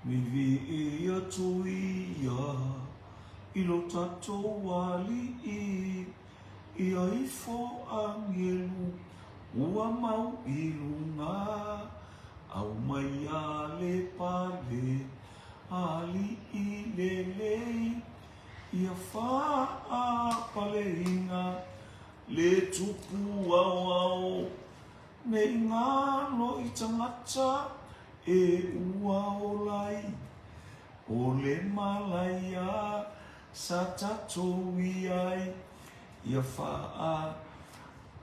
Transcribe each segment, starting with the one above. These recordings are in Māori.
mi vi ia tuia ilo tatou wali ia ifo angelu ua mau ilunga au mai ale pale ali ilelei ia faa paleinga le tupu au ne ngalo i tangata e ua olai o le malaya sa tatou iai ia faa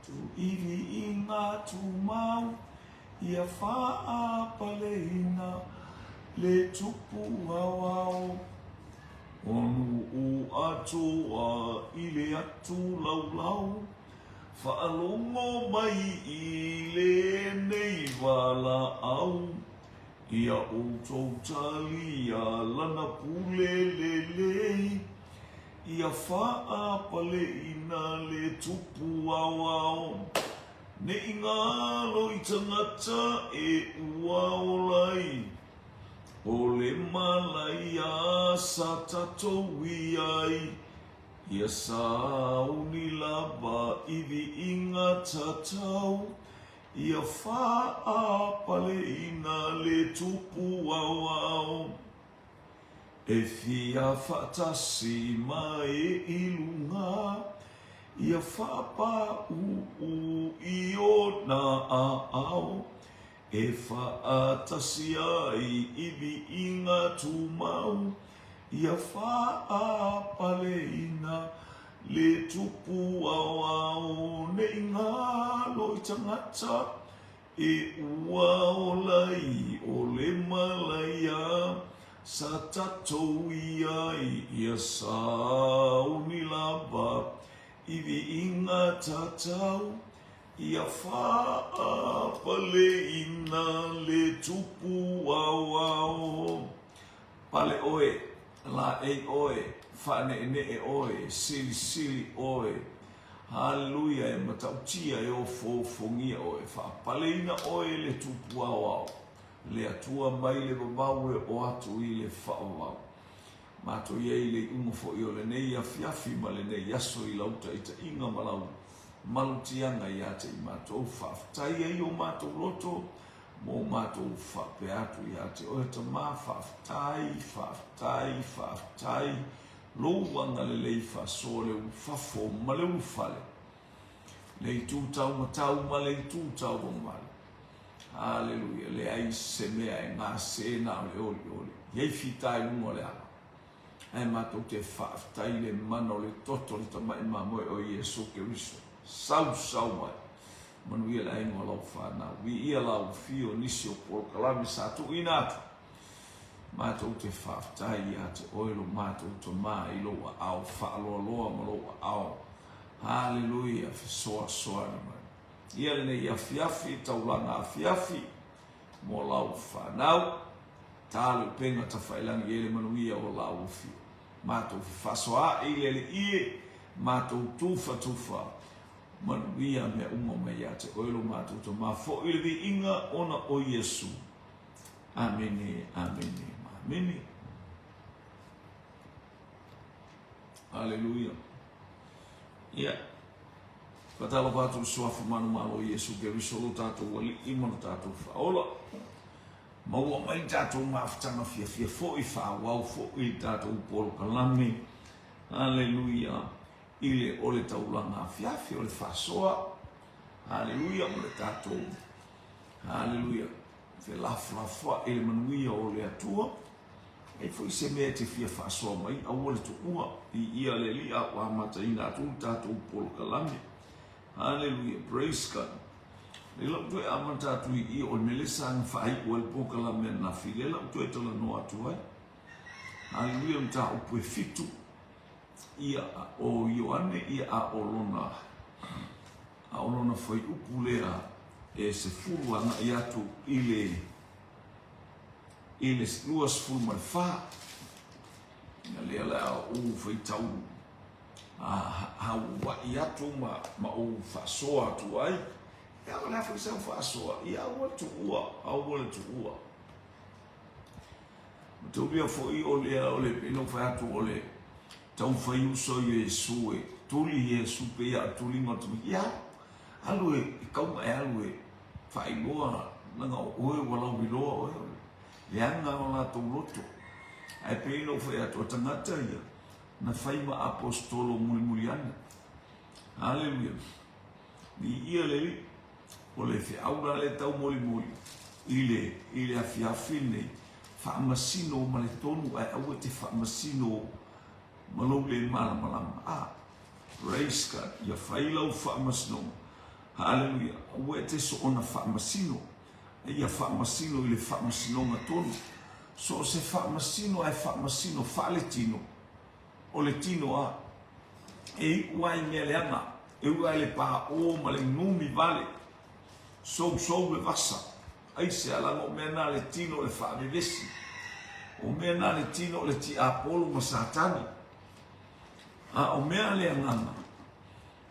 tu iwi inga tu mau ia faa paleinga le tupu au onu u atoa ile atu lau whaalongo mai i le nei wala au ia o tau talia lana pule lelei ia faa pale ina le tupu au ne ingalo i tangata e ua olai o le malaya sa tatou iai ia sauni lava iwi inga tatau ia faa pale ina le tupu au e fia fatasi mai ilunga ia fapa io na au e faatasi ai iwi inga tu mau ia faa paleina le tupu au ne ingalo i tangata e ua olai o le malaya sa tatou iai ia sauni lava iwi inga tatau ia faa paleina le tupu au pale oe la e oe fane ne e oe sili oe haleluya e matautia e o fofongia oe fa paleina oe le tupu au le atua mai le babau e o atu i le whaawau mato iei le ungo fo i o le nei a fiafi ma le nei aso i lauta i ta inga malau malutianga i ate i matou whaftai e o matou loto mo matou whape atu i ate o ta ma whaftai louanga le lei whaso le whafo ma le ufale le tūtau matau ma le tūtau male Haleluya le ai se mea e ngā sena o le oli iei fitai lungo le ala ai matou te whaftai le mana o le toto le tamai mamoe o Iesu Keriso sau mai manuia la ingo lau whanau vi ia lau fio nisi o polokalami sa tu inatu matou te whaftai ia te oilo matou to maa ilo wa au whaaloaloa ma lo wa au haleluya soa ni mai ia le nei afiafi taulanga afiafi mo lau whanau tālu penga ta whailangi ele manuia o lau fio matou whasoa ile le ie matou tufa manuia me umo me ia te oilo matou to maa fo ile vi inga ona o Yesu amene haleluya ia Fatalo patu suafu manu malo Yesu Keriso lo tatou wali imano tatou whaola maua mai tatou mafutanga fia fo i whawau fo i tatou polo kalame haleluya ile ole taulanga fiafi ole fasoa haleluya ole tatou haleluya fe lafua ele manuia ole atua e foi se me te fia fasoa mai au ole tu ua i ia le lia wa mata ina atu tatou polo kalame haleluya praise God le lo tu amanta tu i o melesa ng fai o polo kalame na filela tu etola no atu ai haleluya mta o pue fitu ia o Ioane ia a olona foi upulea e se furuanga i atu ile luas fulu mai wha na lea lea o foi tau hawa i atu ma o whasoa atu ai ia o lea foi sa whasoa ia awale tu ua Taulia foi ole pino fa tu ole. Tau fai uso Yesu e tuli Yesu pe ya tuli ngatu ya. Alu e kau e alu e fai loa nga oe wala biloa oe. Leanga ona tu loto. Ai pino fa tu tangata ya. Na fai ma apostolo muliana. Haleluya. Ni ia le ole fe aura le tau moli. Ile afiafine fa masino male tonu ai au te fa masino malo le malama praise God ya faila fa masino hallelujah au te so ona fa masino ia fa masino ile fa masino matonu so se fa masino ai fa masino fa letino o letino e uai mele ama e uai le pa o male numi vale so le vasa ai se ala mo mena le tino le fa vivesi o mena le tino le ti apolo ma satani o mena le ngana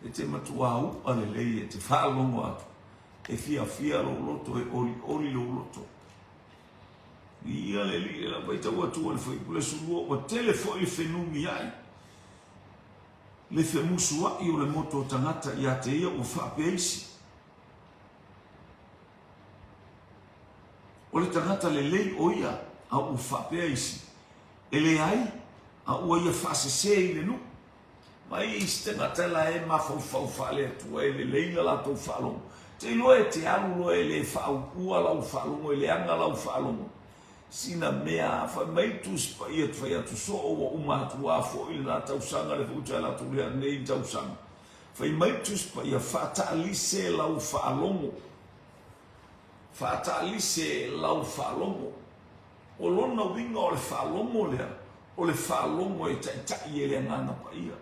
e te matuau ale le te fa longo atu e fia lo loto e oli lo loto ia le li la baita wa tu le foi pule sulu o telefone fenumi ai le femusua i o le moto tangata ia te ia o fa peisi o le tangata le lei o ia a u whapea isi. E le ai a ua ia whasese i le nu. Mai isi tangata la e mawhau whale atua e le leila la tau whalongo. Te loa e te alu loa e le whau ua lau whalongo e le anga lau whalongo. Sina mea whai mai tuspa ia tu whai atu so o umatu a fo i la tau sanga le futa la tu rea nei tau sanga. Whai mai tuspa ia whata alise lau whalongo. Fa'ata'alise lau fa'alomo o lona winga o le fa'alomo lea o le fa'alomo e taʻitaʻi e le agaga paia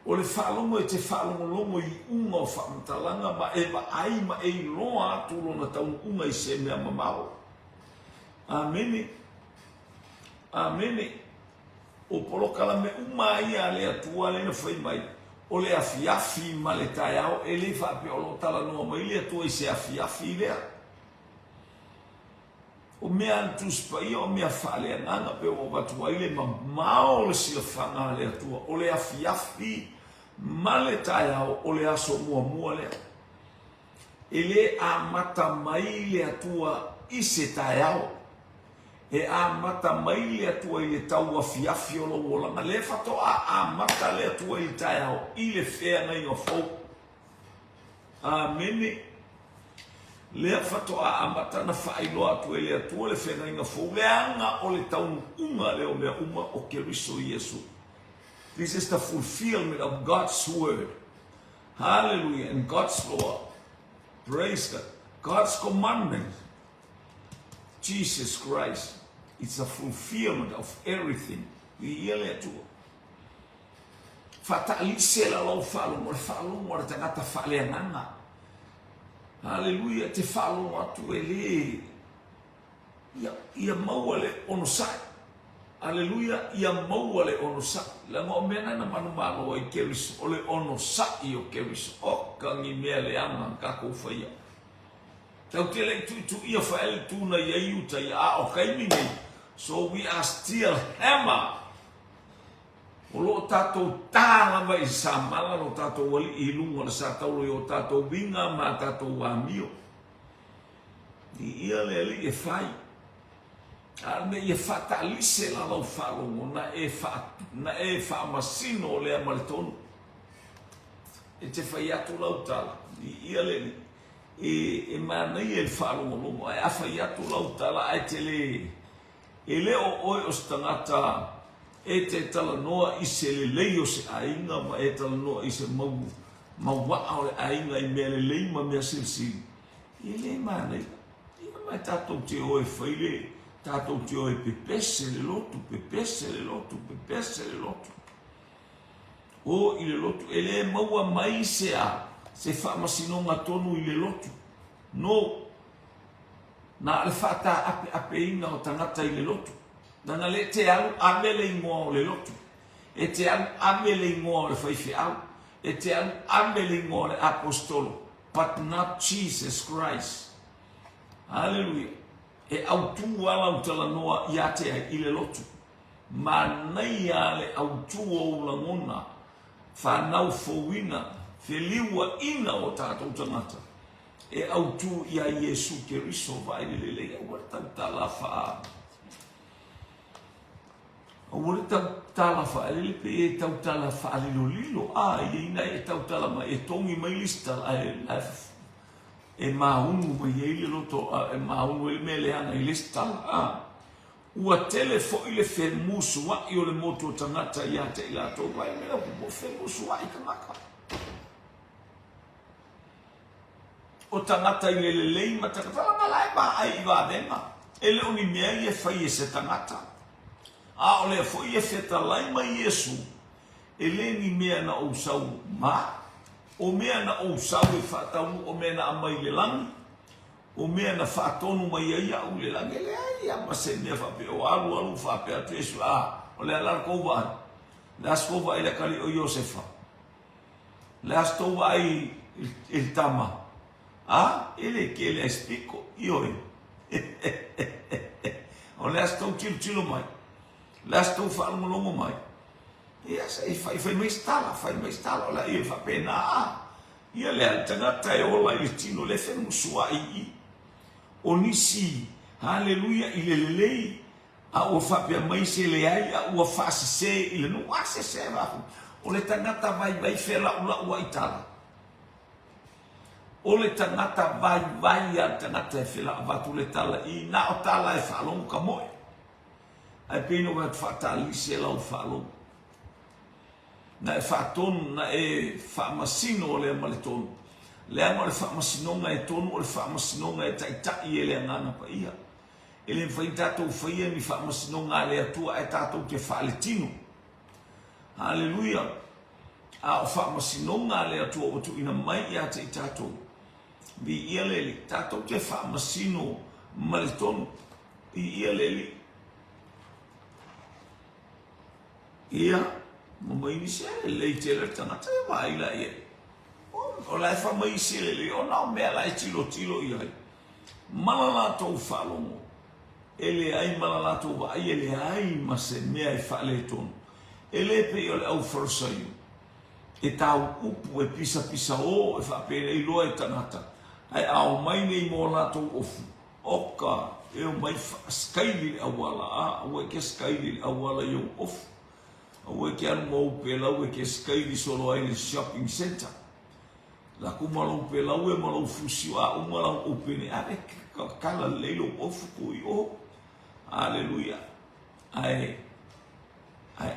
o le fa'alomo e te fa'alogologo i uga o fa'amatalaga ma e va'ai ma e iloa atu lona taunu'uga i se mea mamao amene amene o polokala me uma ia le atua lena fai mai o le afiafi ma le taiao e le whapeolo tala noa mai le atua i se afiafi lea. O mea antuspa ia o mea whale anganga pe o watua i le mamao le sila whanga le atua o le afiafi ma le taiao o le aso mua lea. E le a mata mai le atua i se taiao e a mata mai le atua i le tau afiafi o lo wolanga le fato a mata le atua i taiao i le whea ngai o fau amene le fato a mata na whailo atua i le atua le whea ngai o fau le anga o le tau unga leo mea uma o Keriso Yesu. This is the fulfillment of God's word. Hallelujah. And God's law. Praise God. God's commandment. Jesus Christ. It's a fulfillment of everything. We yell at you. Fata'alise la lau whalomo le tangata whaleanganga. Hallelujah. Te whalomo atu e le. Ia maua le ono sai. Hallelujah. Ia maua le ono sai. La ngō mena na manumalo i Keriso. O le ono sai o Keriso. O kangi mea le anga kako whaia. Tau te le tu ia whaele tūna i aiuta i a o kaimini. So we are still hammer. O lo tātou tāla mai sa mala no tātou wali i lunga na sa taulo i o tātou winga ma tātou wāmio. I ia le li e whai. Arne i e whatalise la lau whalongo na e whaamasino le amaletonu. E te whai atu lau tala. I ia le li. E mana i e whalongo longo. E a whai atu lau tala ai te le. E leo oi o stangata e te tala noa i se le lei o se ainga ma e tala noa i se mawaa o le ainga i mea le lei ma mea silsili. I le manei. I mai tātou te oe whaile, tātou te oe pepese le lotu, pepese le lotu, pepese le lotu. O i le lotu, e le maua mai se a, se whamasinonga tonu i le lotu. No. Na le whata ape inga o tangata i le lotu. Nana le te alu amele ingoa o le lotu. E te alu amele ingoa o le whaifi au. E te alu amele ingoa o le apostolo. But not Jesus Christ. Hallelujah. e au tu ala utala noa iate ai ile lotu. Ma nei ale au tu o ulangona, whanau fowina, wheliua ina o tātou tangata. E au tu ia Yesu Keriso vai lele e wata tala fa. O wale tala fa lele pe e tau tala fa lilo e ina e tau tala mai e tongi mai lista e maunu mai e lilo to e maunu e mele ana i lista ua tele fo ile fe musu wa i o le moto tangata ia te ila to vai mele o fe musu wa i kamaka. O tangata i lelei ma takatala malai ma ai iwa venga. Ele oni mea i e fai e se tangata. A o le fo i e feta lai ma Yesu. Ele ni mea na o sau ma. O mea na o sau e whataunu o mea na amai le langi. O mea na whatonu mai ai au le langi. Ele ai ama se mea whape o alu whape atu Yesu. O le alar kouwa ai. Le as kouwa ai le kari o Iosefa. Le as kouwa ai il tama. Ele que ele explico e oi. O le estou tilo mai. Le estou falando longo mai. E essa aí fai mais tala, olha aí, fa pena. E ele alternata e ola ele tino le fe musua i. Onisi, aleluia, ile lei a o fa pe mai se le ai a o fa se ile no ase se va. O le tangata vai fela ua itala. O le tangata vai a tangata e whila avatu le tala i na o tala e whalongu ka moe. Ai pino wat whatali se lau whalongu. Na e whatonu na e whamasino o le ama le tonu. Le ama le whamasinonga e tonu o le whamasinonga e taitai e le angana pa ia. E le mwhai tātou whaia ni whamasinonga le atua e tātou te whale tino. Hallelujah. A o whamasinonga le atua o tu ina mai ia te i tātou. Vi ia leli, tātou te whamasino maritonu, ia leli. Ia, mamaini se lei te le tangata e waila ia. O lai whamaisi leli, o nao mea lai tilo ia. Malala tau whalongo, ele ai malala tau wai, ele ai ma se mea i whale tonu. Ele pe i o le au wharosaio. E tau upu e pisa o, e whapere i loa e tangata. Ai au mai nei mo latou ofu. Oka, e o mai skaili awala, au e ke skaili awala i o ofu. Au e ke anu mau pe lau e ke skaili solo ai le shopping center. La kumalau pe lau e malau fusio a umalau opene. Ave kala leilo ofu ko i o. Aleluia. Ai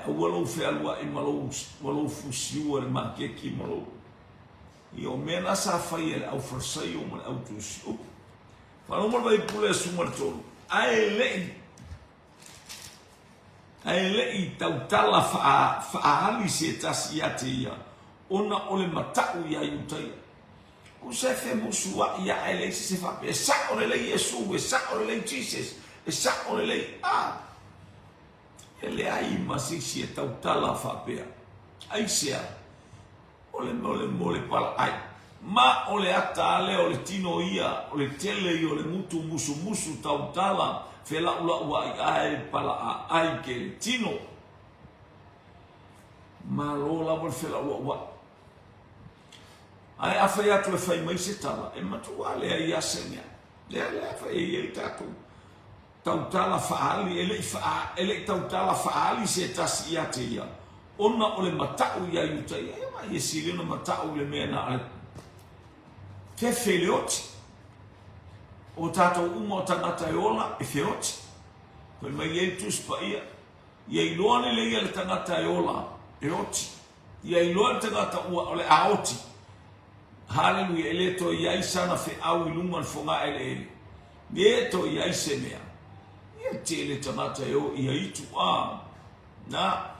awalau fe alua i malau fusio e makeki malau. I o mena sa fai ele au forsai o mele au tusi. Whanau mara vai pule sumar tolu. Ai lei tau tala whaahali se tasi ate ia. Ona ole matau ia iutaia. O se fe musua ia ai lei se whape. E sa ore lei Yesu, e sa ore lei Jesus, e sa ore lei ele ai masisi e tau tala whapea. Ai sea. Ole pala ai. Ma ole ata ale, ole tino ia, ole tele i, ole mutu musu tau tala, whela ula ua i ai pala ai ke le tino. Ma lola wale whela ua. Ai awhai atu e whai mai se tala, e matua lea i asenia. Lea whai e tātou. Tau tala whaali, ele tau tala whaali se tasi ia te ia. Ona ole matau ia iutai, e mai e sirena matau le mea na ale. Te wheleoti. O tātou uma o tangata e ola, e wheoti. Koe mai e tuspa ia. Ia i loa le leia le tangata e ola, e oti. Ia i loa le tangata ua ole a oti. Hallelujah, ele to ia sana fe au i lunga fonga ele. Ie to ia se mea. Ia te le tangata e o ia itu na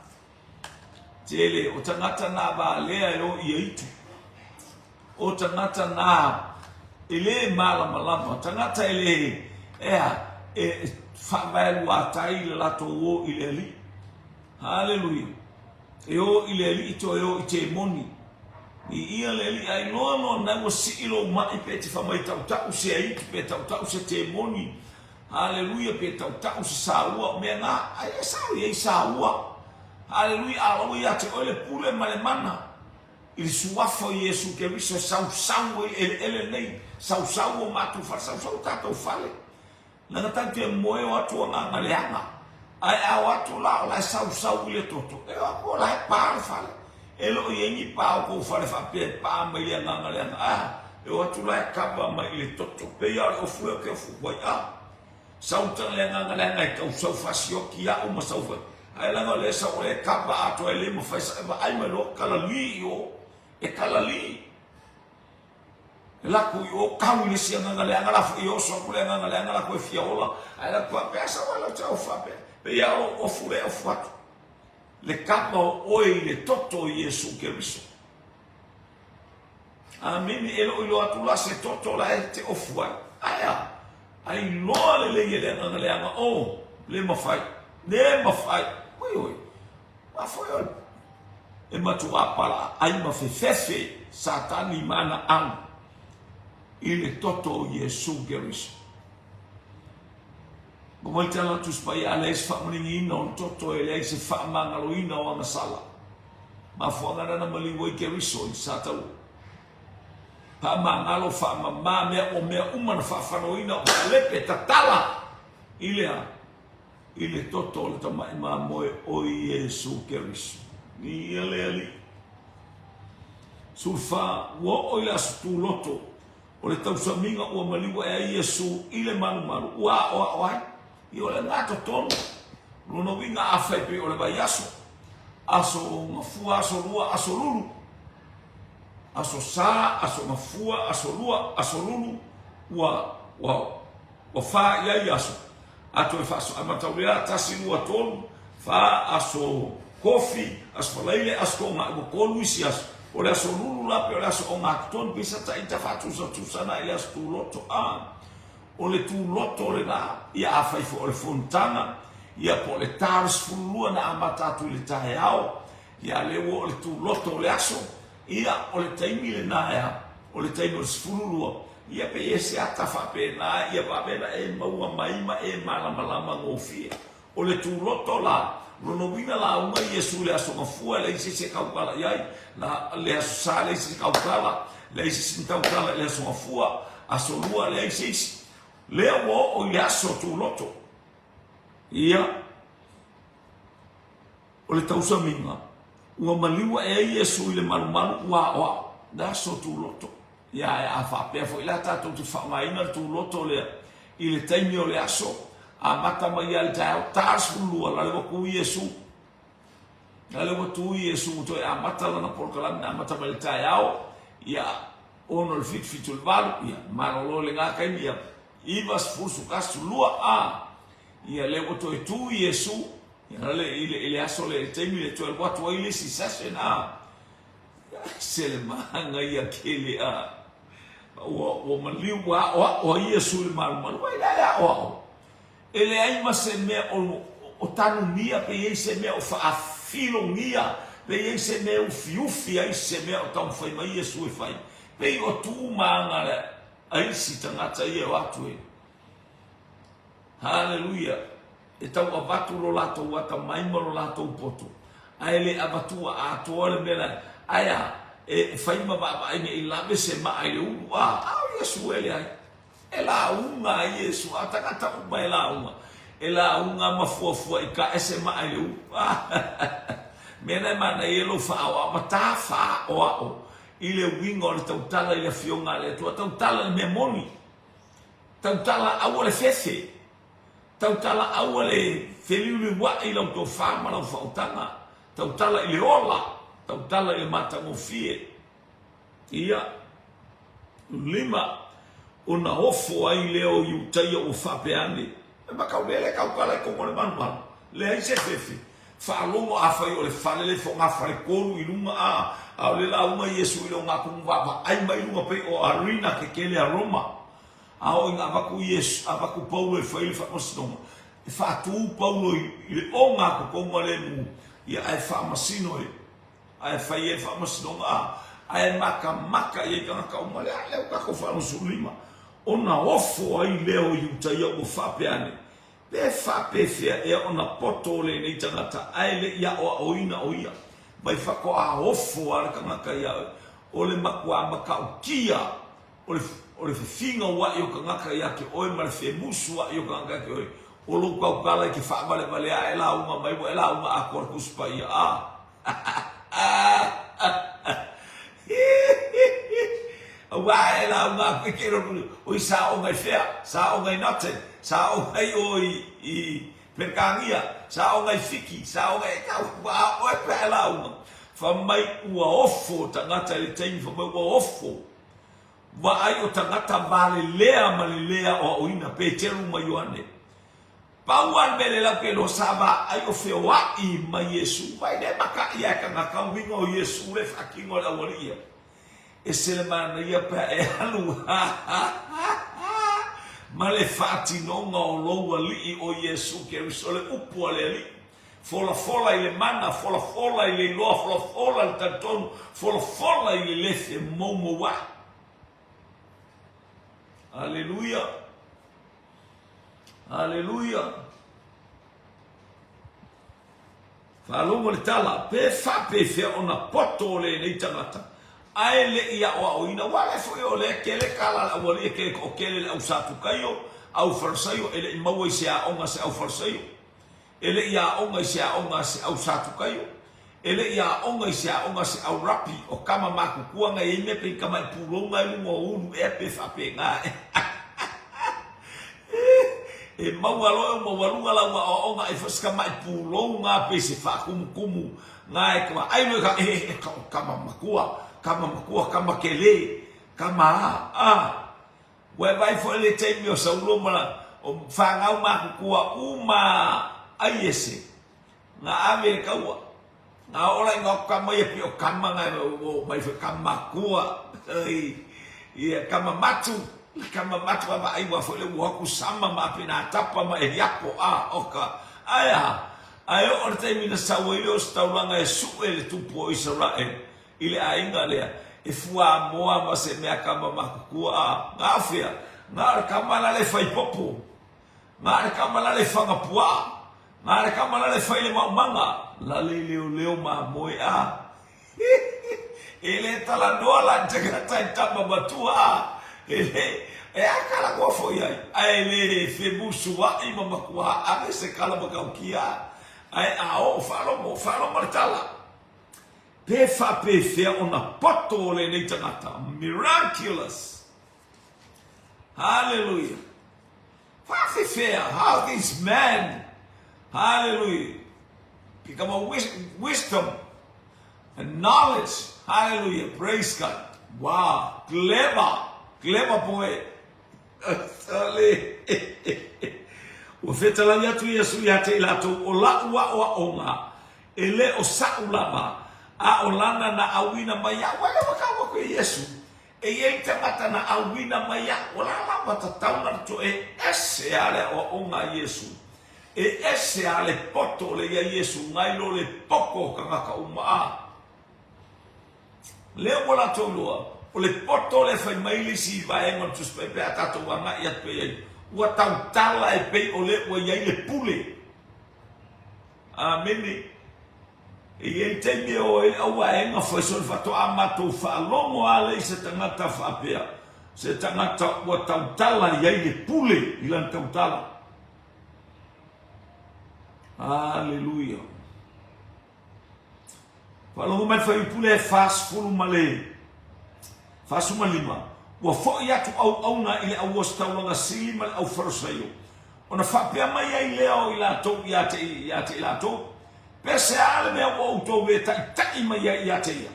tele o tangata na ba lea e o ia itu. O tangata na ele malama tangata ele whawailu atai le lato o ile li. Hallelujah. E o ile li ito e o i te moni. I ia le li ai noa na o si ilo mai pe te whamai tau se ai pe tau se te moni. Haleluia, pe tau tau se saua me nga ai sau ye saua. Haleluia, aloia te ole pule male mana. Il suafo Yesu ke viso sau ele nei sau o matu fa sau tato fale. Nanga tanti moe watu nga ngaleanga. Ai awatu la sau le toto. E ako la pa fale. Elo yengi pa ko fale fa pe pa mai nga ngaleanga. E watu la kaba mai le toto. Pe ya o fu ke fu wa ya. Sau tang le nga ngaleanga ka sau fasio ki ya o ma sau fa. Ai la le sau le kaba ato ele mo fa sa ai ma lo kala li yo. E kalali la ku yo kau ni sia nga le nga la fu yo so ku le nga le nga la ku fiola ai la ku pesa wala tau fa pe ya o fu le o fatu le kapa o le toto Yesu Kristo amen elo ilo atu la se toto la te o fu ai lo le nga le nga o le ma fai oi ma foi e matua pala ai ma fefe satani mana ang ile toto Yesu Kristo mo tala tu spai ales fa mlingi no toto ele se fa mangalo ina o na sala ma fonga na maliwo Kristo satau pa mangalo fa mama me uma na fa no ina o lepe tatala ile toto le tama ma mo o Yesu Kristo ni ali sulfa wo oila stu loto o le tau saminga o maliwa e Yesu ile malu wa i o le ngato tonu no winga afai pe o le baiaso aso mafua aso lua aso lulu aso sa aso mafua aso lua aso lulu wa fa ya yaso ato e faso amataulia tasi lua tonu fa aso kofi as falaile as ko ma ko luisias o le aso lulu la pe o le aso o ngakton bisa ta intafatu so tusana ile as tu loto o le tu loto le na ia afai fo le fontana ia po le tars fulua na amata tu le tae ao ia le wo le tu loto le aso ia o le taimi le na ia o le taimi o fulua ia pe ese ata fa pe na ia va bela e maua maima e malama ngofie o le tu loto la Rono wina la unga Yesu le aso mafua le isi se kaukala yai la le aso sa le isi kaukala le isi sintaukala le aso mafua aso lua le isi le wo o le aso tu loto ia o le tausa minga ua maliwa e Yesu le malu wa da aso tu loto ia a fa pe fo ila ta tu fa mai na tu loto le ile taimi o le aso a mata mai al tau tas lua la le ku Yesu la le tu Yesu to a mata la por kala na mata mai tau ya ono il fitul val ya marolo le nga kai ya ibas fusu kasu lua ya le to tu Yesu ya le ile aso le temi le to el watu ile si sasena selma nga ya kele o maliwa o Yesu le mal wa ya o ele ai ma se me o tanu mia pe ei se me o fa filo mia pe ei se me o fiufi ai se me o tau fai mai Yesu e fai pe o tu manga ai si tangata ia watu e haleluia e tau abatu lo lato wata mai mo lo lato poto ai le abatu a to le bela aya e fai ma ba ai me labe se ma ai u Yesu ele ai ela unga Yesu atakata uma ela unga mafua ika ese mai u mena mana yelo fa o mata fa o ile wingo le tautala ile fionga le tautala le memoni tautala awole fese tautala awole feliu wa ile to fa ma fa utanga tautala ile ola tautala ile mata mofie ia lima ona ofo ai leo yu taia o fapeane e makaulele kaukala ko mo man le ai se fefi fa longo afai o le fale le fonga fai kolu ilunga a le la uma Yesu ile nga kumva ai mai lunga pe o arena ke kele a Roma a o nga ba ku Yesu a ba ku Paulo e fai le fa osno e fa tu Paulo ile o nga ko mo le mu ia ai fa masino e ai fai e fa masino ai maka e ka ka mo le ka ko fa no sulima ona ofo ai leo yuta ia o whapeane. Pe whapewhia e ona poto le nei tangata ai le ia o oina o ia. Mai whako a ofo ara kangaka ia o le makua makau kia o le whiwhinga wa i o kangaka ia ke oe ma le whemusu wa i o kangaka ke oe. O lo kau kala ki whaamale vale a e la unga mai wa e la unga a kora kuspa ia a. Wa e la unga ke kero o i sa o ngai whea, sa o ngai nate, sa o ngai o i perkangia, sa o ngai whiki, sa o ngai kau wa o e pe la unga. Whamai ua ofo tangata le teimi whamai ua ofo. Wa ai o tangata vale lea ma le lea o oina pe teru mai oane. Pauan mele lau ke lo saba ai o whewai ma Yesu. Vai ne maka ia ka ngaka winga o Yesu le whakingo la waria. E sele mana ia pa e halu. Ma le whatinonga o loua li o Yesu ke risole upua le li. Fola fola i le mana, fola fola i le loa, fola fola i tantonu, fola fola i le lefe momo wa. Aleluia. Aleluia. Whalongo le tala, pe whape whea ona poto le nei tangata. Ai le ia o ina wale fwe o le kele kala la wali e kele o kele le au satu kayo, au farsayo, ele i maua i se a onga se au farsayo. Ele ia onga i se a onga se au satu kayo. Ele ia onga i se a onga se au rapi o kama maku kuanga i me pe kama i pulonga i lungo unu e pe whape ngā. E maualoe maualunga la o onga e whaska mai pulonga pe se whakumukumu ngā e kama ainu e kama makua, kama kele, kama Wai vai fo le teimi o saulo mala o whangau maku kua uma ai ese. Ngā ame kaua. Ngā ora inga kama ia pi o kama ngai o mai wha kama kua. Ia kama matu. Kama matu ama ai wa fo le waku sama ma pina tapa ma e yapo oka. Aya. Ai o teimi na sawa i o staulanga e su e le tupu o Israel. Ile ainga lea. E fua moa ma se mea kama makukua ngāwhia, ngāre kamala le whai popo, ngāre kamala le whangapua, ngāre kamala le whai le maumanga, la le leo ma moe e le tala noa la tagatai tama matua e akala kua foi ai le whemusu wa ima makua ame se kala makaukia, ai o whalo maritala. Pe whapewhea o na poto o le nei tangata. Miraculous. Hallelujah. Whapewhea. How this man, hallelujah, become a wisdom and knowledge. Hallelujah. Praise God. Wow. Clever boy. O whetala yatu Yesu yate ilato o laua o onga. Ele o saulama. A olana na awina maya wale wakawa kwe Yesu e ye tamata na awina maya olala matatau to e ese ale o onga Yesu e ese ale poto le ya Yesu ngai lo le poko kangaka uma le wala tolua o le poto le fai maili si vai mo tu pepe atato wanga ya pe wa tala e pe o le wa ya le pule amen. E te me o e awa e nga whaisoi whato amato whaalongo ale i se tangata whapea. Se tangata ua tautala i aile pule i lan tautala. Aleluia. Whalongo mai whai pule e whaasfulu male. Whaasuma lima. Ua whoi atu au na ile au ostaulanga sili male au wharosaio. Ona whapea mai ai leo i la tau i ate i la tau. Pese ale mea o auto we tai mai ia te ia.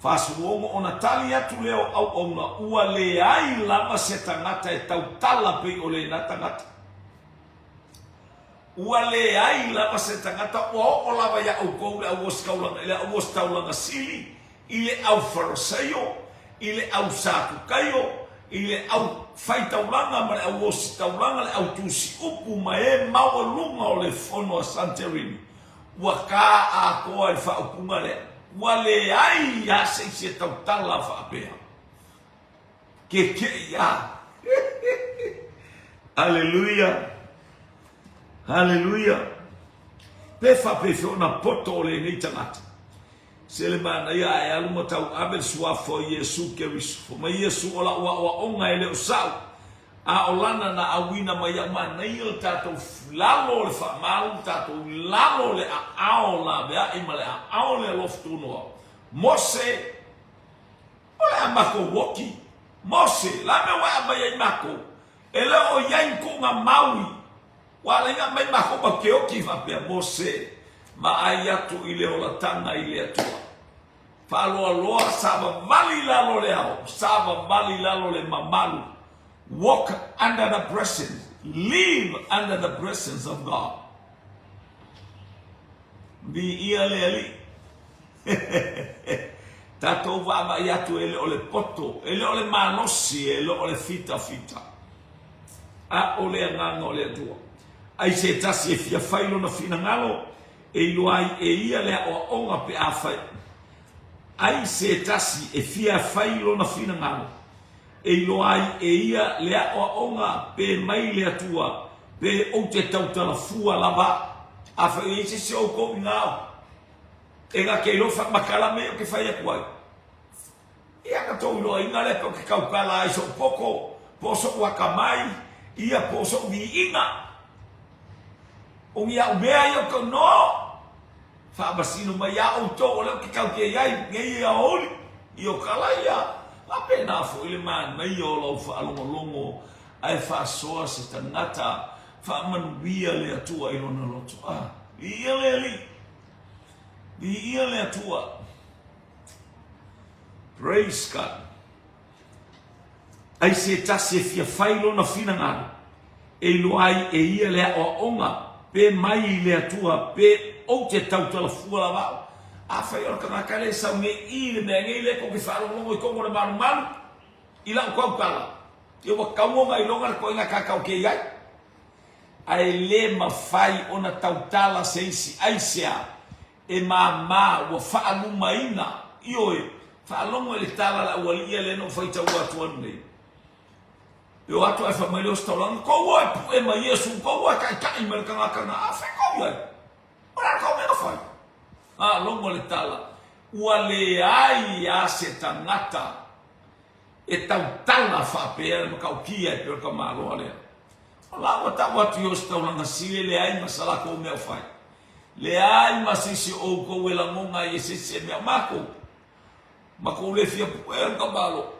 Whasuongo ona tali atu leo au onga ua le ai lama se tangata e tau tala pe o le na tangata. Ua le ai lama se tangata o lava ia au koule au oskaulanga ile au ostaulanga sili ile au farasaio ile au saku kayo ile au faitaulanga ma au ostaulanga le au tusi upu ma e maua lunga o le fono a Santerini. Waka a koa i whaupunga le. Wale ai a se tautala whapea. Ke ia. Aleluia. Aleluia. Pefa ona poto le nei tangata. Sele mana ia e aluma tau abel suafo Yesu ke wisu. Ma Yesu ola wa onga ele usau. A olana na awina maya mana il tato lalo le fa malu tato lalo le a aola bea imale a aole loftuno. Mose ola amako woki. Mose la me wa maya imako. Ele o yain kunga maui. Wala inga mai mako ba keoki fa pe Mose. Ma ayatu ile ola tanga ile atua. Falo aloa saba vali lalo le ao. Saba vali lalo le mamalu. Walk under the presence. Live under the presence of God. Bi ia le ali. Tato vava yatu ele ole poto. Ele ole manosi. Ele ole fita. A ole nganga ole atua. Ai se tasi e fia failo na fina ngalo. E ilo ai e ia le o onga pe a fai. Ai se tasi e fia failo na fina ngalo. E ilo ai e ia le o onga pe mai le atua. Pe o te tautala fua lava. A fai e se o komi ngao. E nga ke ilo fa makala me o ke fai a kuai. Ia katou ilo ai ngale pe o ke kaukala ai so poko. Poso wakamai. Ia poso vi inga. O ia o mea ia ko no. Fa basino mai ia o to o le ke kau ke ai ngai ia oli. Io kala ia. La pena fo ile man mai o lo fa longo ai fa soa se tangata fa man via le atua i lona loto. Ah, ia le ali. Ia le atua. Praise God. Ai se tasi fia failo na fina ngana. E lo ai e ia le o onga. Pe mai le atua pe o te tautala fua la vau. A fai ora ka kale sa me I le me ngai le ko ki falo longo I kongo le malu. I la ko kala. Te wa kaunga mai longa ko ina ka ka ke ai. Ai le ma fai ona tautala seisi aisia. E ma wa fa alu maina. Ioe fa longo le tala la wali le no fai tau atu nei. Eu atu ai família restaurante ko wa e ma Yesu ko wa ka I mer ka a fa ko wa. Ora ko me fai. Ah, longo le tala. Ua le ai a se tangata. E tau tala fa pere ma kaukia e pere ka malo ale. Ola wa ta wa tu restaurante sile le ai masala ko me fai. Le ai masisi o ko wela ngonga e se me mako. Mako le fia pere ka malo.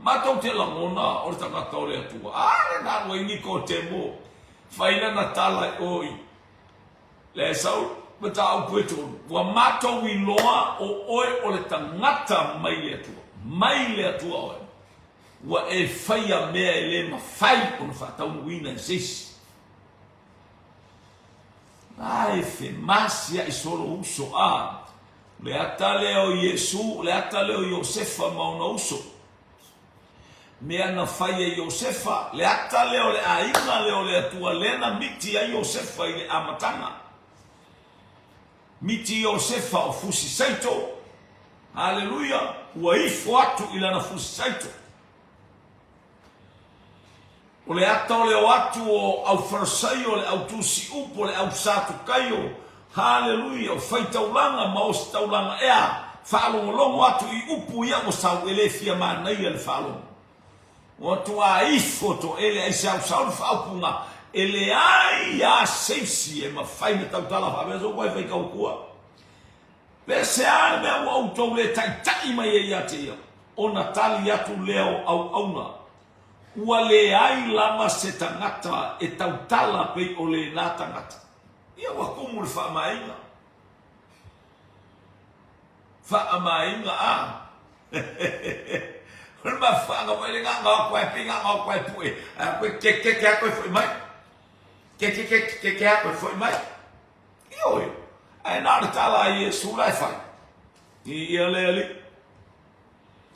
Matau te langona o ta ngata o le atua. Ah, na wa ini ko te mo. Faina na tala oi. Le sau mata au pueto. Wa matau I loa o oe o le tangata mai le atua. Mai le atua oe. Wa e faia mea e le ma fai o na whatau nuina e sisi. Ai fe masia I solo uso a. Le ata leo Yesu, le ata leo Iosefa mauna uso. Mea na fai e Iosefa, le ata leo le ainga leo le atua lena miti a Iosefa I le amatanga. Miti Iosefa o fusi saito. Haleluia. Ua ifo atu ila na fusi saito. O le ata o le o atu o au farsai o le au tusi upo le au satu kaio. Haleluia. O fai taulanga ma o si taulanga ea. Whaalongo longo atu I upu ia o sau ele fia mana ia le whaalongo. O tua ifo to ele ai sau sau whaupunga. Ele ai a seisi e ma fai me tautala whamezo koe whai kaukua. Pese ai mea ua autou le tai mai e ia te ia. O na tali atu leo au auna. Ua le ai lama se tangata e tautala pei o le nā tangata. Ia ua kumu le whaamainga. Whaamainga a. Ma whaanga mai le ngā koe pinga ngā koe pui. Koe ke a koe fwoi mai. Ke a koe fwoi mai. Ioi. Ai nāre tala I Yesu lai whai. Ia le ali.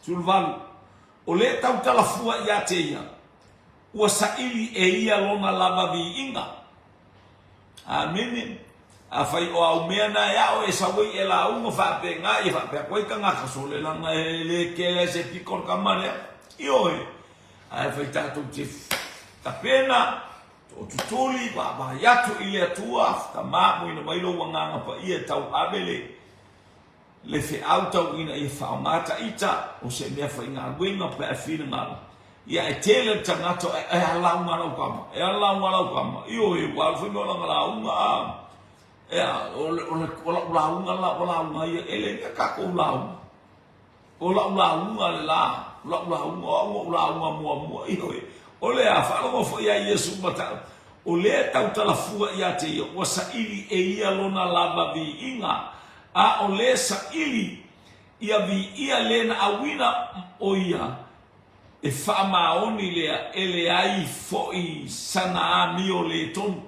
Sulvalu. O le tau tala fua ia te ia. Ua saili e ia lona lava vi inga. Amen. A whai o au mea na ia o e sawai e la unga whape ngā i whape a koe ka ngā kasole langa e le ke le se pikor ka marea. Ioi. Ai whai tātou te Tapena o tutuli ba yatu ile atua ta mamu ina mailo wanganga pa ia tau abele le fe auto ina ia fa mata ita o se me fa inga wenga pa fina ngala ia e tele tangata e ala ngala kama io e wal fe no ngala unga ola ia ele ka ko ola unga la mo io ole a falo fo ia Yesu mata ole tau tala fua ia te o sa ili e ia lona lava vi inga a ole sa ili ia vi ia lena awina o ia e fa maoni le ele ai fo i sana mi ole ton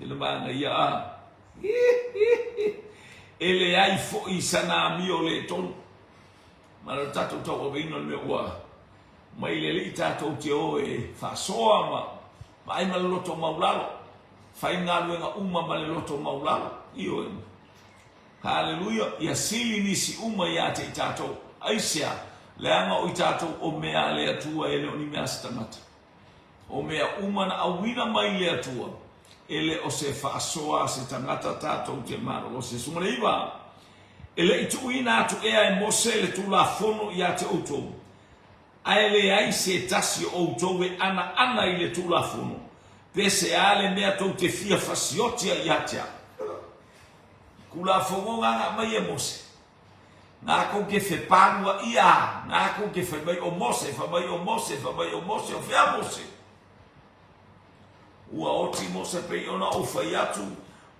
ele banga ia ele ai fo i sana mi ole ton mara tatu to vino me wa mai le tatou te o e whasoa ma ai ma loto maulalo whai ngā luenga uma ma le loto maulalo io e haleluia ia sili nisi uma ia te tatou aisea le anga o i tatou o mea le atua ele o ni mea stangata o mea uma na awina mai le atua ele o se whasoa se tangata tatou te maro o se sumareiva ele itu ina atu ea e mose le tula fono ia te outou aele ai se tasi o towe ana ile tula fono pese ale mea tau te fia fasiotia iatia kula fono nga mai e mose nga ko ke fe panua ia nga ko ke fe mai o mose fa mai o mose o fea mose ua oti mose pe ona o faiatu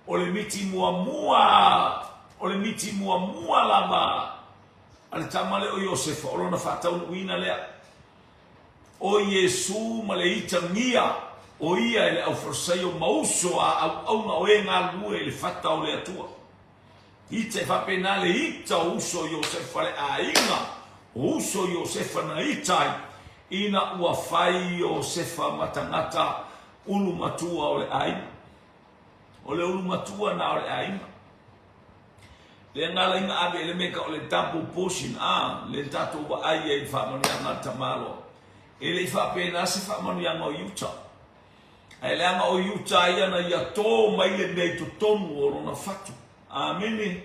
o le miti mua lava ale tamale o Yosef o lona fatau uina lea o Yesu maleita mia o ia ele au forsaio mauso au o e ngā lue le fata o le atua ite fa penale ita uso Yosef ale a inga uso Yosef na itai ina ua fai Yosef matangata ulu matua o le aina o le ulu matua na o le aina le ngala inga abe ele meka o le double portion le tato wa aia i whamanu yanga tamalo ele i whapena se whamanu yanga o Utah ai le anga o Utah ia na ia tō mai le nei to tonu o rona fatu amene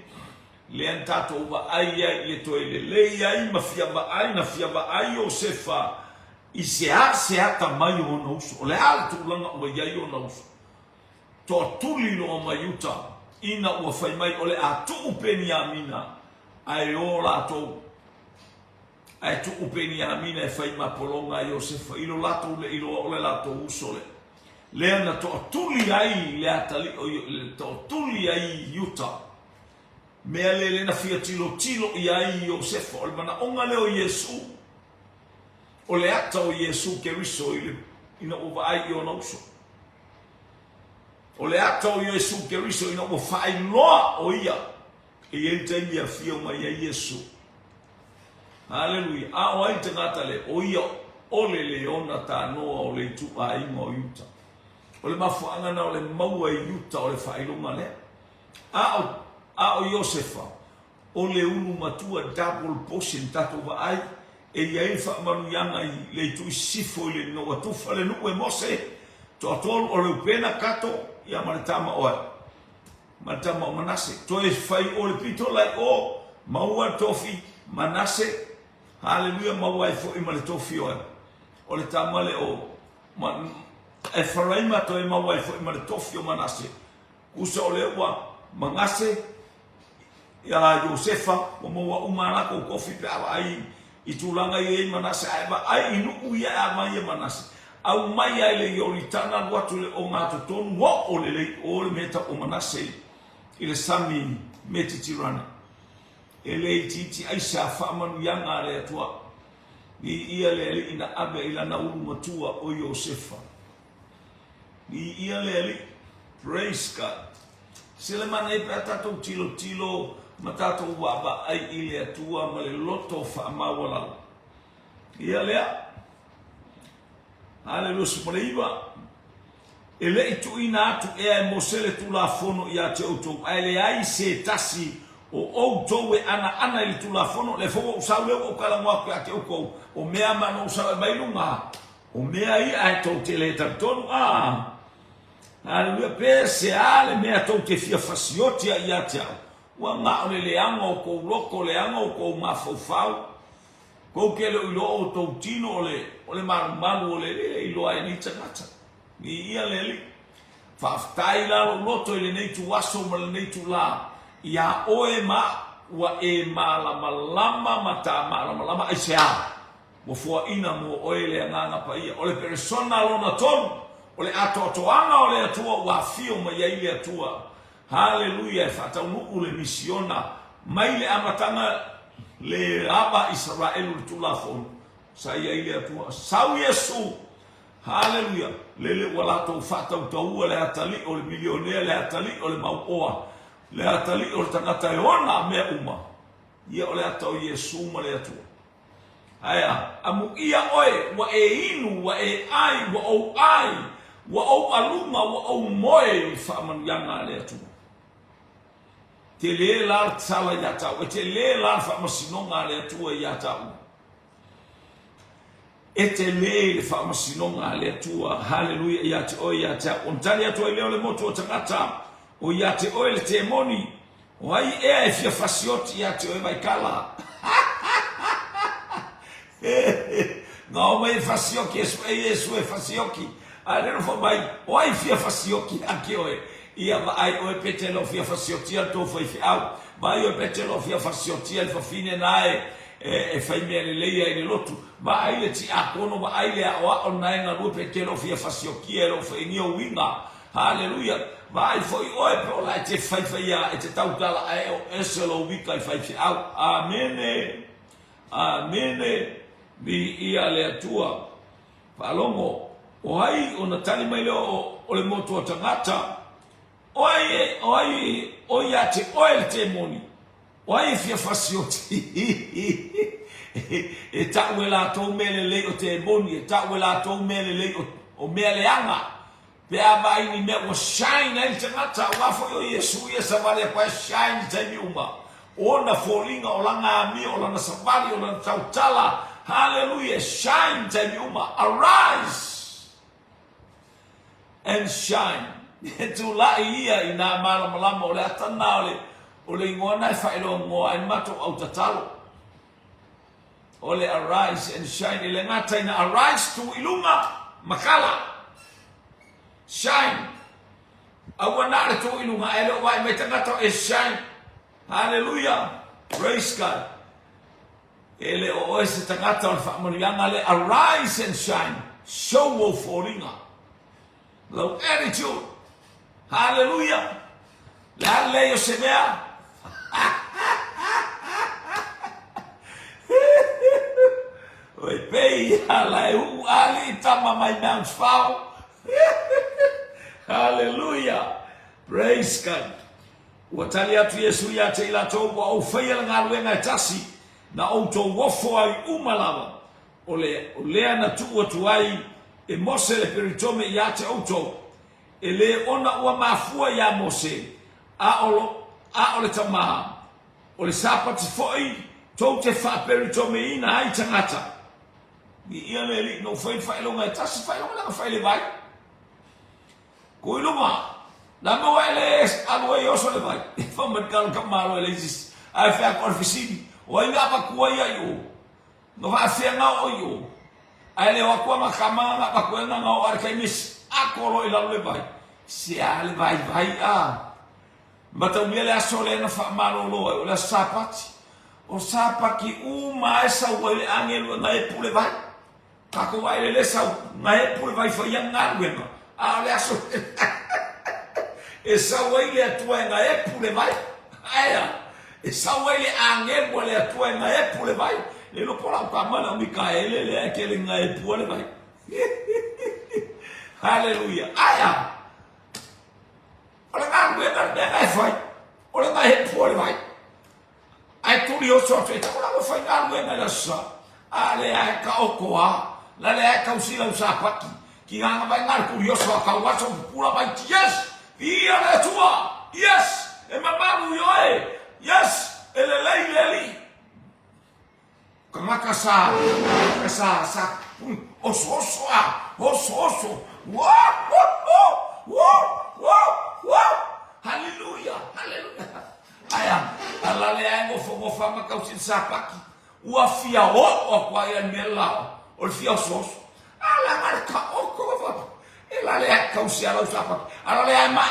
le an tato wa aia i to ele le ai mafia wa ai na fia wa ai o sefa i se ata mai o na uso o le altu langa o iai o na uso to tuli no ma Utah ina ua fai mai ole a tu upeni amina ai o lato ai tu upeni amina e fai ma polonga Yosef ilo lato le ilo ole lato usole le ana to tuli ai le atali le to tuli ai Utah me le na fia tilo i ai Yosef ole mana onga le o Yesu ole ata o Yesu ke riso ile ina ova ai o na uso o le ato Yesu Keriso ina mo fai loa o ia e ente ia fia mai a Yesu haleluia a o ai te ngatale o ia o le leona ta noa o le tu a inga o Utah o le mafuanga na o le maua i Utah o le fai longa le a o Josefa o le unu matua double portion tato wa ai e ia e wha manu yanga i le tu sifo i le noa tufa le nuku e mose to atolu o le upena kato ia maritama oe maritama o Manase to e fai o le pito lai o maua tofi Manase haleluia maua e fo i male tofi oe o le tamale o e faraima to e maua e fo i male tofi o Manase kusa o le ua Manase ia Josefa o maua umarako kofi pe awa ai i tulanga i e Manase ai inu uia a mai e Manase au mai ai le yoritana watu le o ngā tonu wa o le meta o Manase i le sami meti tirana e le iti ai sa whaamanu yanga le atua i ia le ina abe ila na uru matua o Josefa i ia le praise God sile mana i pe atatou tilo matatou waba ai i le atua ma le loto whaamawala ia lea haleluia sumareiva ele itu ina atu e mosele tu la fono ia te auto ele ai se tasi o auto e ana i tu la fono le fo usau le o kala mo ka te o mea mano usau mai lunga o mea ia ai tau te le tonu haleluia pe se ale mea tau te fia fasioti a ia te au ua ngā o le anga o kou loko le anga o kou mafaufau kou ke le ilo o tau tino o le marumaru o le iloa e ni tangata ni ia le li whaftai la lo loto i le nei tu waso ma le nei tu la ia oe ma ua e malama lama mata malama lama ai se a mo fua ina mo oe le anganga pa ia o le persona lona tonu o le atoatoanga o le atua ua fio ma iai le atua haleluia e whatau nuku le misiona mai le amatanga le raba Israelu le tula fonu sa iai le atua sau Yesu haleluia lele wala to whatau taua le atali o le milionea le atali o le mauoa le atali o le tangata e ona mea uma ia o le atau Yesu ma le atua aya amu ia oe wa e inu wa e ai wa o aluma wa o moe whaamanu yanga le atua te le la tsala ya tau te le la whaamasinonga le atua ya tau e te le whaamasinonga le atua haleluia ia te oe ia te ontari atua i leo le motu o tangata o ia te oe le te moni o ai ea e fia fasioti ia te oe mai kala ngā o mai fasioki Yesu e fasioki a rero fa mai o ai fia fasioki ake oe ia vai oe pete lo fia fasioki al to fai au vai oe pete lo fia fasioki al fa fine nae e fai me le leia i le lotu va ai le ti akono va ai le o nai na lu pete lo fia fasioki e lo fai ni o winga haleluia vai foi oe pe o la te fai ia e te tau kala e o eselo wika i fai au amene amene bi ia le atua palongo o ai ona tani mai leo o le motu o tangata o ia te oil te moni o ai fia fasioti e taue la tau mele lei o te moni e taue la tau mele lei o mea leanga pe a vai ni me o shine el tangata o afo o Yesu ia savale pa shine te mi uma ona folinga o langa mi o langa savali o langa tautala hallelujah shine te uma arise and shine tu la ia ina malama o le atana o le ngona e failo ngo ai mato au tatalo o le arise and shine le ngata ina arise tu ilunga makala shine awana le tu ilunga ele wai metangata e shine hallelujah praise God ele o ese tangata o whaamarianga le arise and shine show o foringa low attitude hallelujah la leo se mea oi pei ala u ali tama mai mount foul hallelujah praise God watali atu Yesu ya te ila tō wa o whaia ngā ruenga tasi na o tō wofo ai umalawa o lea na tua tuai e mose le peritome ia te auto e le ona ua mafua ia mose a o le tamaha o le sapati foi tō te wha peritome ina ai tangata ni ia le li no whailonga e tasi whailonga nga whaile vai ko iluma la moa ele alo e oso le vai fa mercado kamalo ele diz ai fa korfisini o ia pa kua ia yo no va ser nga o yo ai le wa kua makama nga pa kua nga o arkai mis akoro ila le vai se ale vai mata mi le asole na fa malo lo la sapati o sapaki uma esa o le angelo na e pule vai ka ko vai le sa na e pule vai fa ia nga wena ale aso esa wele atua na e pule vai aya esa wele angelo le atua na e pule vai le lo pola ka mana Mikaele le akele na e pule vai hallelujah aya ole nga wena na fai ole nga e pule vai ai tu io so che la fai nga wena la sa ale ai ka okoa la le ka usila usapaki ki nga vai nga curioso ka waso pula vai yes ia le tua yes e mamamu yoe yes ele lei kama kasa sa Oso a. Oso. Wow. Hallelujah. Aya, alale ai ngo fama kausin sapaki. Ua fia o kwa ia mela. O fia soso. Ala marka o ko. Alale ai kausi ala sapaki. Alale ai ma.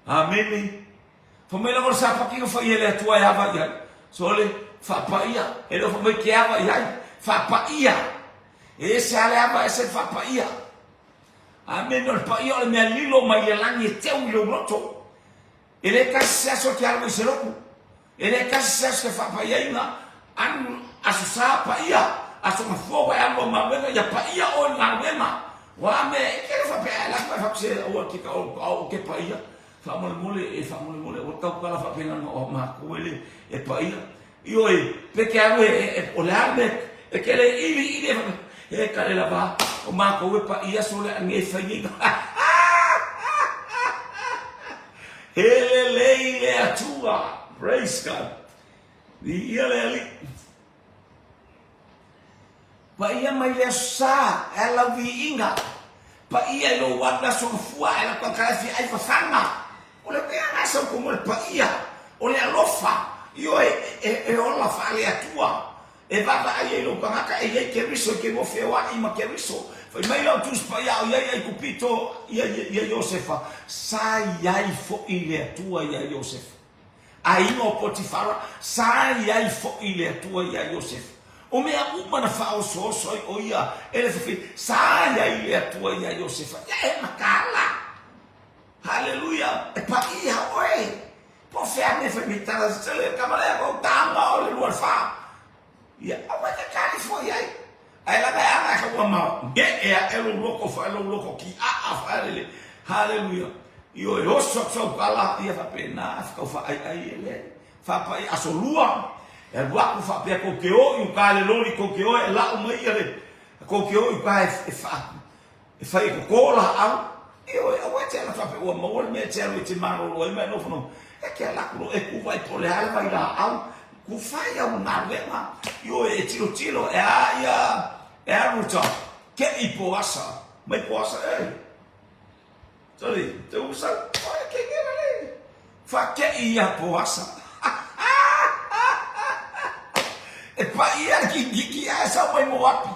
Amen. Famela mo sapaki ngo fa ile tua ya va ya. Sole fa pa ia. Ele fa me que ava ya. Fa pa ia. Esse ale ava esse fa pa ia. Amen. O pa ia me lilo mai langi teu lo roto. Ele kasi que algo se loco. Ele kasi que fa pa ia ina an asusa pa ia. Aso fogo é algo mawena ya pa ia o na wema. Wa me que fa pa la fa se o que o que pa ia. Fa mole o tau kala fa pena o ma ko ele e pa ia. Io pe que algo o la me e que ele ili e kale la ba o ma ko pa ia sole nge fa ni. Ele é a tua. Praise God. E ele ali. Pai mai le sa, ela vi inga. Pai lo wanda so fua, ela com cara fi ai fanga. Ole que a so como el pai. Ole a lofa. Io e ola fa le a tua. E va ai lo panga e che riso che mo fewa i ma che riso. Foi mai lo tus pai ai cupito ia Josefa. Sai ai fo ile tua ia Josef. Ai no Potifara, sai ai fo ile tua ia Josef. O mea uma na fa o so o ia, ele foi sai ai ile tua ia Josef. É macala. Aleluia. E pa ia oi. Po fea me foi mitar as tele câmera com tanga o luar fa. Ia, a que cara foi aí. Aí ela vai arrancar com uma é o louco que a ele. Aleluia. E o só cala ia fa pena, fica fa aí ele. Fa pa a solua. É o fa pe com que o cara lori com que o lá uma ele. Com que o cara fa. Fa com cola ao. E o vai ter fa pe o mo me ter o te mano o me no. É que ela é que vai por ela vai lá ao. Ku fai au na lema. Io e tiro e aia. É a luta. Que ipoasa. Mas ipoasa é. Sorry. Tu usa. Olha que ali. Fa que ia poasa. E pa ia que é essa mãe moapi.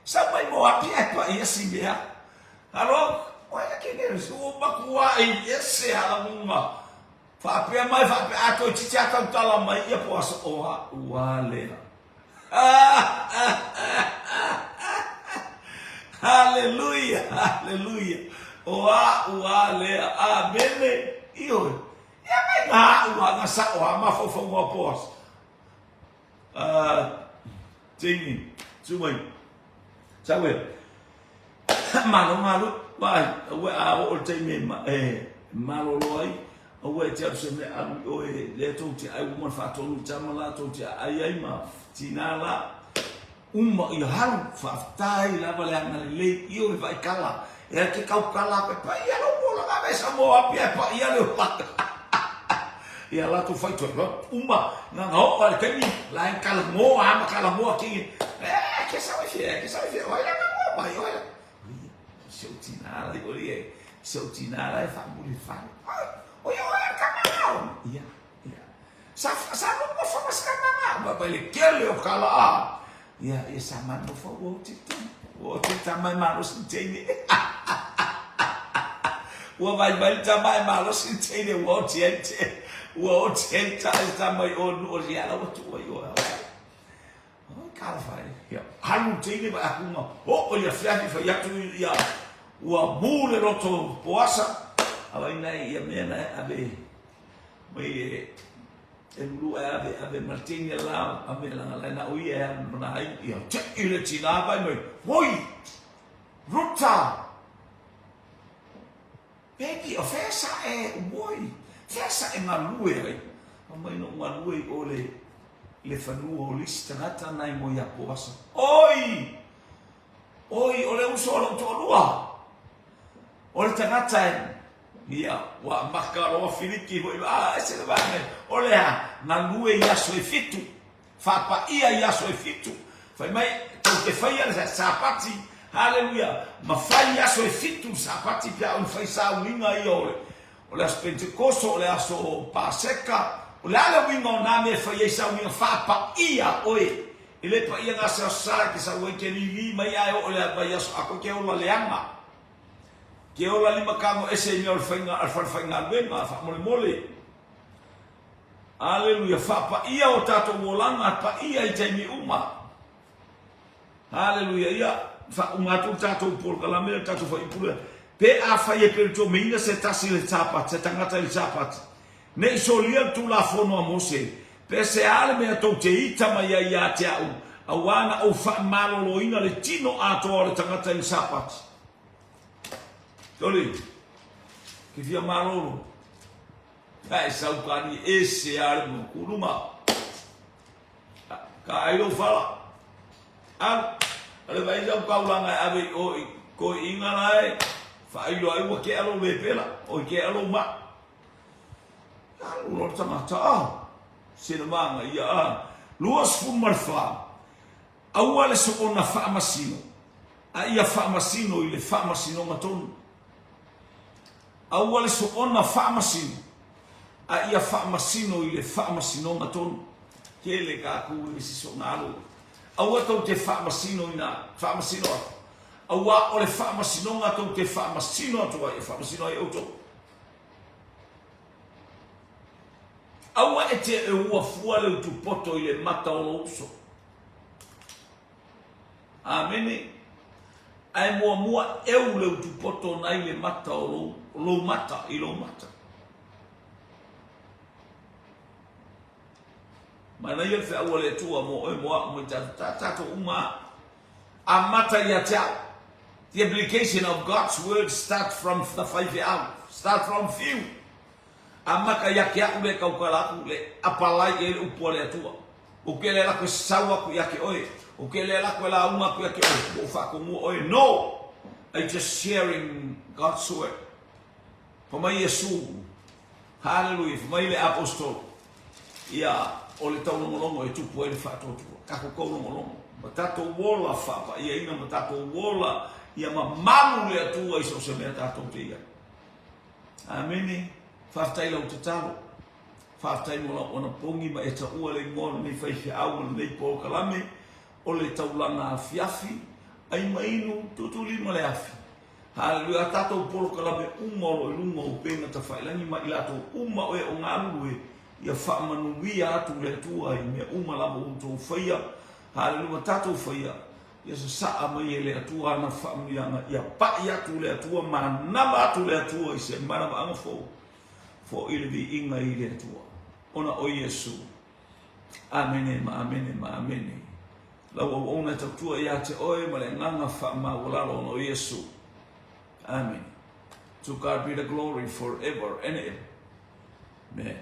Essa mãe moapi é pa ia se ver. Alô? Olha que eles. O bakua e esse ela uma. Fa pe mai fa pe ato titia ka tala mai ia poasa o alena. Aleluia. Oa le amene io. E mai na sa o ma fo mo pos. Tini, sumai. Sabe? Malu, vai, o tini malo loi. O e te se me o le toti ai uma fa tonu tamala toti ai ma tinala uma i halu fa tai la vale ana le io vai kala e que kala pe pa ia no bola na mesa mo apia pa ia le pa ia lá tu fai tu uma não olha que me lá em kala mo aqui que sabe olha na vai olha seu tinala olha seu tinala é fabuloso. Olha, camarão. Ia. Sabe não foi mais camarão. Mas ele quer o cala. Ia, essa mano foi o tito. O tito também malo se tem. O vai também malo se tem. O tito também o riala o tu o. Cara vai. Halu tem vai arruma. Olha, frente foi já tu ia. O abule roto poasa. Awai nai ia mena abe mai lulu abe martinya la abe la na ui na ai ia ile tina vai mai oi ruta baby ofesa oi fesa ngalu ai mai no ngalu ole le fanu o lista nata nai mo ya poasa oi ole uso lo tolua ole tanata ia wa makaro filiki ho ese le bane olea na lue ia so fitu fa pa ia so fitu fa mai to ke faia le sapati haleluia ma fai aso e fitu sapati pia un fai sa winga iole o le Pentecost o le aso Paseka o le ala winga na me fai sa winga fa pa ia oe ile pa ia nga sa ke sa we ke ni mai ai o le vai aso ako ke o la leanga ke o la lima kamo ese mi o fainga al fainga venga fa mole haleluia fa pa ia o tato molanga pa ia i te mi uma haleluia ia fa uma tu tato por kala me tato fa ipura pe a fa ye per to minga se tasi le tapat se tangata le tapat ne solia tu la fono mose pe se ale me to te ita mai ia te au awana o fa malo loina le tino ato le tangata le tapat toli que via malo ai saukani esse armo kuruma ka ai lo fala ale vai já kaulanga ave o ko ingalai fa ai lo ai ke alo le pela o ke alo ma lo tamata sinamanga ia luas fu marfa awale so ona fa masino a ia fa masino ile fa masino maton awale so ona fa masino a ia fa masino ile fa masino maton kele ka ku isi so nalo awa to te fa masino ina fa masino awa ole fa masino nga to te fa masino to ai fa masino ai auto awa ete e ua fuale tu poto ile mata o uso amene ai mua eu le tu poto na ile mata o lo mata ilo mata mana ia fe awale tua mo tato uma amata ya ta. The application of God's word start from the 5 hours, start from few. Amaka ya kia ule kaukala ule apalai ele upole tua. Ukele la ko sawa ku yake oe. Ukele la ko la uma ku yake oe. Ofa ko mu oe no. I just sharing God's word. For my Yesu. Hallelujah. For my apostol. Yeah. O le tau longolongo e tupu e le whaatotua. Kako kou longolongo. Matato wola whapa. Ia ina matato wola. Ia mamu le atua iso se mea tatou te ia. Amene. Whaftai lau te talo. Whaftai mola ona pongi ma e ta ua le ngona nei whaiwhi au le nei po kalame. O le taulanga a fiafi. Ai mainu tutuli ma le afi. Hallelujah. Tatou polo kalame umaro e lunga o penga ta whailangi ma ilato uma oe o ngaru e. Ia whaamanuia atu le tua i mea umalama utou whaia. Hallelujah, tatou whaia. Ia sa saa mai e le atua ana whaamanuianga. Ia pai atu le atua, manama atu le atua i se marama anga fo. Fo ili vi inga i le atua. Ona o Yesu. Amene, ma amene, ma amene. Lau au ona tautua ia te oe, ma le nganga whaamawalalo ona o Yesu. Amen. To God be the glory forever and ever. Amen.